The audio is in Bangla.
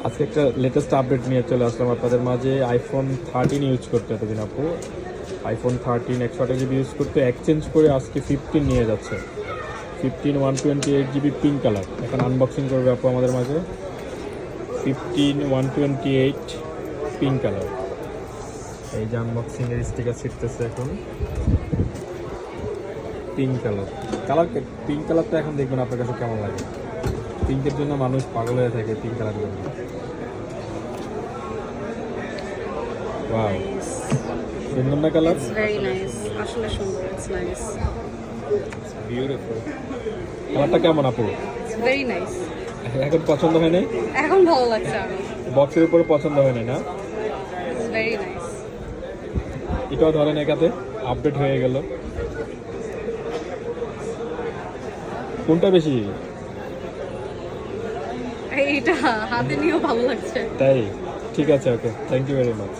আজকে একটা লেটেস্ট আপডেট নিয়ে চলে আসলাম আপনাদের মাঝে। আইফোন 13 ইউজ করতে এতদিন আপু, আইফোন 13 128 জিবি ইউজ করতে এক্সচেঞ্জ করে আজকে 15 নিয়ে যাচ্ছে। 15 128 জিবি পিঙ্ক কালার এখন আনবক্সিং করবে আপু আমাদের মাঝে। 15 128 পিঙ্ক কালার, এই যে আনবক্সিংয়ের স্টিকার ছিটতেছে এখন। পিঙ্ক কালার পিঙ্ক কালারটা এখন দেখবেন আপনার কাছে কেমন লাগে। পিঙ্কের জন্য মানুষ পাগল হয়ে থাকে, পিঙ্ক কালার জন্য। ওয়াও, সুন্দর না কালার? It's very nice. আসলে সুন্দর. It's nice. বিউটিফুল। কালারটা কেমন আপু? It's very nice. এখন পছন্দ হয় নাই? এখন ভালো লাগছে আরো. বক্সের উপরে পছন্দ হয় নাই না? It's very nice. এটাও ধরেন একাতে আপডেট হয়ে গেল। কোনটা বেশি? এইটা হাতে নিয়েও ভালো লাগছে. তাই ঠিক আছে, ওকে, থ্যাংক ইউ ভেরি মাচ।